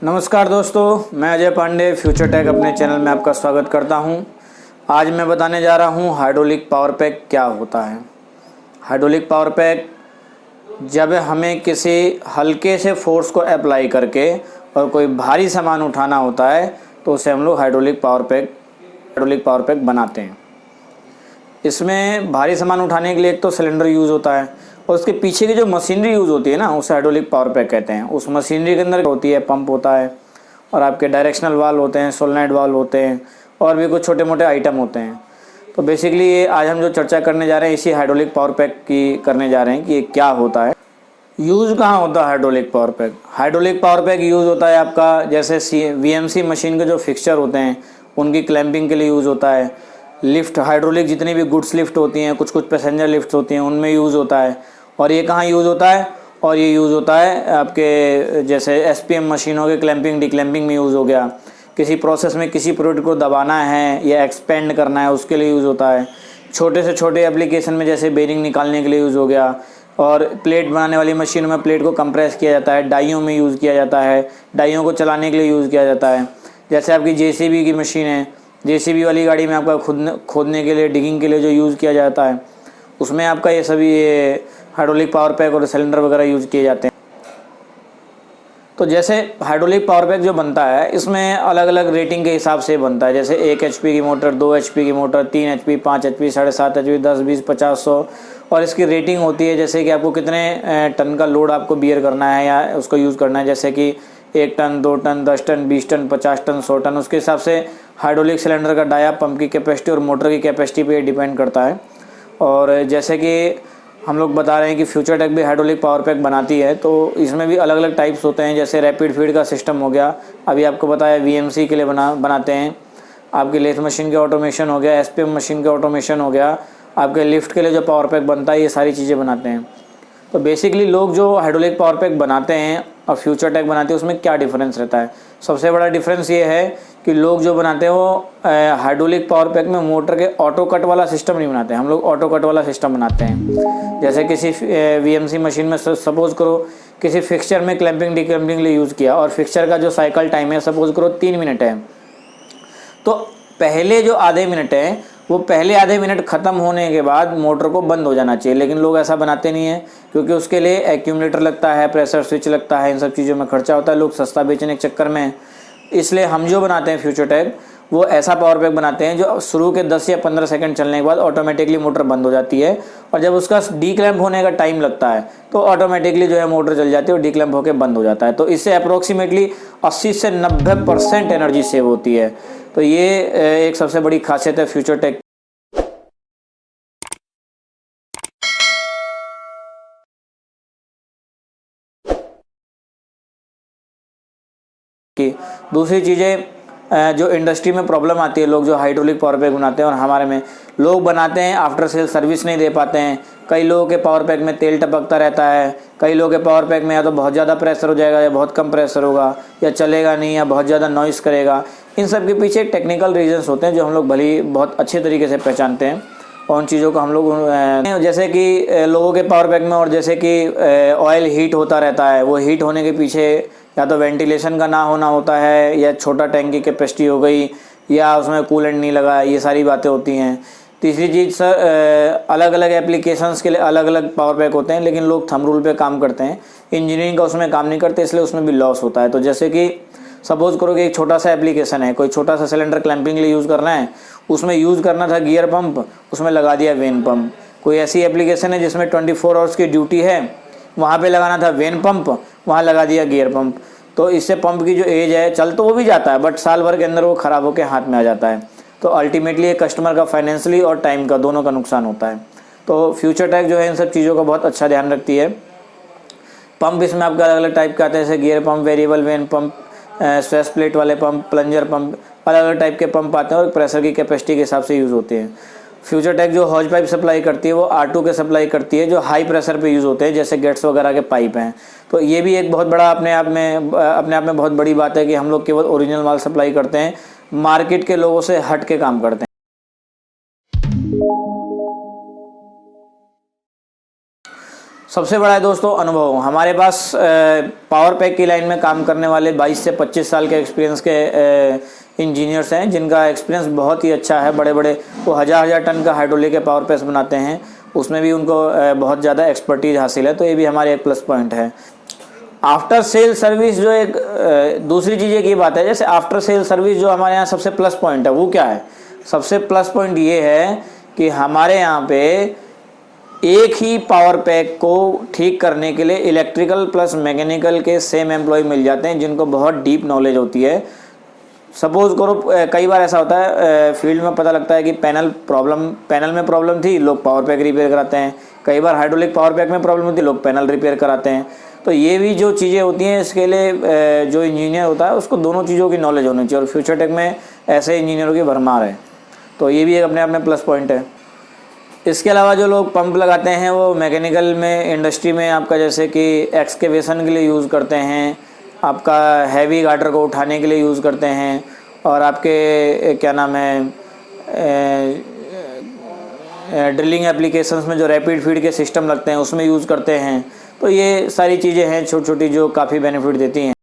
नमस्कार दोस्तों, मैं अजय पांडे फ्यूचर टेक अपने चैनल में आपका स्वागत करता हूं। आज मैं बताने जा रहा हूं हाइड्रोलिक पावर पैक क्या होता है। हाइड्रोलिक पावर पैक जब हमें किसी हल्के से फोर्स को अप्लाई करके और कोई भारी सामान उठाना होता है तो उसे हम लोग हाइड्रोलिक पावर पैक बनाते हैं। इसमें भारी सामान उठाने के लिए एक तो सिलेंडर यूज़ होता है और उसके पीछे की जो मशीनरी यूज़ होती है ना, उसे हाइड्रोलिक पावर पैक कहते हैं। उस मशीनरी के अंदर होती है पंप होता है और आपके डायरेक्शनल वाल्व होते हैं, सोलेनॉइड वाल्व होते हैं और भी कुछ छोटे मोटे आइटम होते हैं। तो बेसिकली ये आज हम जो चर्चा करने जा रहे हैं इसी हाइड्रोलिक पावर पैक की करने जा रहे हैं कि ये क्या होता है। यूज़ कहाँ होता है hydraulic power pack? Hydraulic power pack use होता है आपका जैसे VMC मशीन के जो फिक्सचर होते हैं उनकी क्लैंपिंग के लिए यूज़ होता है। लिफ्ट हाइड्रोलिक जितनी भी गुड्स लिफ्ट होती हैं, कुछ पैसेंजर लिफ्ट होती हैं, उनमें यूज़ होता है। और ये कहाँ यूज़ होता है? और ये यूज़ होता है आपके जैसे SPM मशीनों के क्लैंपिंग डिक्लैंपिंग में यूज़ हो गया। किसी प्रोसेस में किसी प्रोडक्ट को दबाना है या एक्सपेंड करना है उसके लिए यूज़ होता है। छोटे से छोटे एप्लीकेशन में जैसे बेरिंग निकालने के लिए यूज़ हो गया। और प्लेट बनाने वाली मशीन में प्लेट को कंप्रेस किया जाता है, डाइयों में यूज़ किया जाता है, डाइयों को चलाने के लिए यूज़ किया जाता है। जैसे आपकी JCB की मशीन है, JCB वाली गाड़ी में आपका खोदने के लिए, डिगिंग के लिए जो यूज़ किया जाता है उसमें आपका ये सभी हाइड्रोलिक पावर पैक और सिलेंडर वगैरह यूज़ किए जाते हैं। तो जैसे हाइड्रोलिक पावर पैक जो बनता है इसमें अलग अलग रेटिंग के हिसाब से बनता है। जैसे 1 HP की मोटर, 2 HP की मोटर, 3 HP, 5 HP, 7.5 HP, 10, 20, 50, 100 और इसकी रेटिंग होती है जैसे कि आपको कितने टन का लोड आपको बियर करना है या उसको यूज़ करना है। जैसे कि 1 ton, 2 ton, 10 ton, 20 ton, 50 ton, 100 ton, उसके हिसाब से हाइड्रोलिक सिलेंडर का डाया पंप की कैपेसिटी और मोटर की कैपेसिटी पे डिपेंड करता है। और जैसे कि हम लोग बता रहे हैं कि फ्यूचर टेक भी हाइड्रोलिक पावर पैक बनाती है, तो इसमें भी अलग अलग टाइप्स होते हैं। जैसे रैपिड फीड का सिस्टम हो गया, अभी आपको बताया VMC के लिए बनाते हैं। आपकी लेथ मशीन के ऑटोमेशन हो गया, SPM मशीन के ऑटोमेशन हो गया, आपके लिफ्ट के लिए जो पावर पैक बनता है, ये सारी चीज़ें बनाते हैं। तो बेसिकली लोग जो हाइड्रोलिक पावर पैक बनाते हैं और फ्यूचर टेक बनाते हैं उसमें क्या डिफरेंस रहता है? सबसे बड़ा डिफरेंस ये है कि लोग जो बनाते हैं वो हाइड्रोलिक पावर पैक में मोटर के ऑटो कट वाला सिस्टम नहीं बनाते हैं, हम लोग ऑटो कट वाला सिस्टम बनाते हैं। जैसे किसी VMC मशीन में सपोज करो किसी फिक्सचर में क्लैंपिंग डिक्लैंपिंग लिए यूज़ किया और फिक्सचर का जो साइकिल टाइम है सपोज करो 3 मिनट है, तो पहले जो आधे मिनट है वो पहले आधे मिनट ख़त्म होने के बाद मोटर को बंद हो जाना चाहिए। लेकिन लोग ऐसा बनाते नहीं हैं क्योंकि उसके लिए एक्यूमुलेटर लगता है, प्रेशर स्विच लगता है, इन सब चीज़ों में खर्चा होता है। लोग सस्ता बेचने के चक्कर में, इसलिए हम जो बनाते हैं फ्यूचर टेक वो ऐसा पावर पैक बनाते हैं जो शुरू के 10 या 15 सेकंड चलने के बाद ऑटोमेटिकली मोटर बंद हो जाती है और जब उसका डीक्लैम्प होने का टाइम लगता है तो ऑटोमेटिकली जो है मोटर चल जाती है और डीक्लैम्प होकर बंद हो जाता है। तो इससे अप्रोक्सीमेटली 80 से 90% एनर्जी सेव होती है। तो ये एक सबसे बड़ी खासियत है फ्यूचर टेक की। दूसरी चीज़ें जो इंडस्ट्री में प्रॉब्लम आती है, लोग जो हाइड्रोलिक पावर पैक बनाते हैं और हमारे में लोग बनाते हैं आफ्टर सेल सर्विस नहीं दे पाते हैं। कई लोगों के पावर पैक में तेल टपकता रहता है, कई लोगों के पावर पैक में या तो बहुत ज़्यादा प्रेशर हो जाएगा या बहुत कम प्रेशर होगा, या चलेगा नहीं या बहुत ज़्यादा नॉइस करेगा। इन सब के पीछे टेक्निकल रीजंस होते हैं जो हम लोग भली बहुत अच्छे तरीके से पहचानते हैं और उन चीज़ों को हम लोग जैसे कि लोगों के पावर पैक में और जैसे कि ऑयल हीट होता रहता है, वो हीट होने के पीछे या तो वेंटिलेशन का ना होना होता है या छोटा टैंक की कैपेसिटी हो गई या उसमें कूलेंट नहीं लगा, ये सारी बातें होती हैं। तीसरी चीज़ सर, अलग अलग एप्लीकेशंस के लिए अलग अलग पावर पैक होते हैं लेकिन लोग थंब रूल पे काम करते हैं, इंजीनियरिंग का उसमें काम नहीं करते, इसलिए उसमें भी लॉस होता है। तो जैसे कि सपोज करो कि एक छोटा सा एप्लीकेशन है, कोई छोटा सा सिलेंडर क्लैंपिंग के लिए यूज़ करना है, उसमें यूज़ करना था गियर पंप, उसमें लगा दिया वेन पंप। कोई ऐसी एप्लीकेशन है जिसमें 24 आवर्स की ड्यूटी है, वहाँ पे लगाना था वेन पंप, वहाँ लगा दिया गियर पंप। तो इससे पंप की जो एज है, चल तो वो भी जाता है बट साल भर के अंदर वो ख़राब होकर हाथ में आ जाता है। तो अल्टीमेटली एक कस्टमर का फाइनेंशियली और टाइम का दोनों का नुकसान होता है। तो फ्यूचर टेक जो है इन सब चीज़ों का बहुत अच्छा ध्यान रखती है। पंप इसमें आपके अलग अलग टाइप के आते हैं, जैसे gear pump, variable when pump, stress plate वाले पंप, प्लंजर पंप, अलग अलग टाइप के पंप आते हैं और प्रेशर की कैपेसिटी के हिसाब से यूज़ होते हैं। फ्यूचर टेक जो हॉज पाइप सप्लाई करती है वो R2 के सप्लाई करती है जो हाई प्रेशर पे यूज़ होते हैं, जैसे गेट्स वगैरह के पाइप हैं। तो ये भी एक बहुत बड़ा अपने आप में बहुत बड़ी बात है कि हम लोग केवल ओरिजिनल माल सप्लाई करते हैं, मार्केट के लोगों से हट के काम करते हैं। सबसे बड़ा है दोस्तों अनुभव। हमारे पास पावर पैक की लाइन में काम करने वाले 22 से 25 साल के एक्सपीरियंस के इंजीनियर्स हैं, जिनका एक्सपीरियंस बहुत ही अच्छा है। बड़े बड़े वो हज़ार टन का हाइड्रोलिक के पावर पैक्स बनाते हैं, उसमें भी उनको बहुत ज़्यादा एक्सपर्टीज हासिल है, तो ये भी हमारे एक प्लस पॉइंट है। आफ्टर सेल सर्विस जो एक दूसरी चीज़ की बात है, जैसे आफ्टर सेल सर्विस जो हमारे यहाँ सबसे प्लस पॉइंट है वो क्या है? सबसे प्लस पॉइंट ये है कि हमारे यहाँ पे एक ही पावर पैक को ठीक करने के लिए इलेक्ट्रिकल प्लस मैकेनिकल के सेम एम्प्लॉय मिल जाते हैं, जिनको बहुत डीप नॉलेज होती है। सपोज करो कई बार ऐसा होता है फील्ड में पता लगता है कि पैनल में प्रॉब्लम थी, लोग पावर पैक रिपेयर कराते हैं। कई बार हाइड्रोलिक पावर पैक में प्रॉब्लम होती है, लोग पैनल रिपेयर कराते हैं। तो ये भी जो चीज़ें होती हैं, इसके लिए जो इंजीनियर होता है उसको दोनों चीज़ों की नॉलेज होनी चाहिए, और फ्यूचर टेक में ऐसे इंजीनियरों की भरमार है, तो ये भी एक अपने आप में प्लस पॉइंट है। इसके अलावा जो लोग पंप लगाते हैं वो मैकेनिकल में इंडस्ट्री में आपका जैसे कि एक्सकेवेशन के लिए यूज़ करते हैं, आपका हैवी गार्डर को उठाने के लिए यूज़ करते हैं, और आपके क्या नाम है ड्रिलिंग एप्लीकेशंस में जो रैपिड फीड के सिस्टम लगते हैं उसमें यूज़ करते हैं। तो ये सारी चीज़ें हैं छोटी छोटी जो काफ़ी बेनिफिट देती हैं।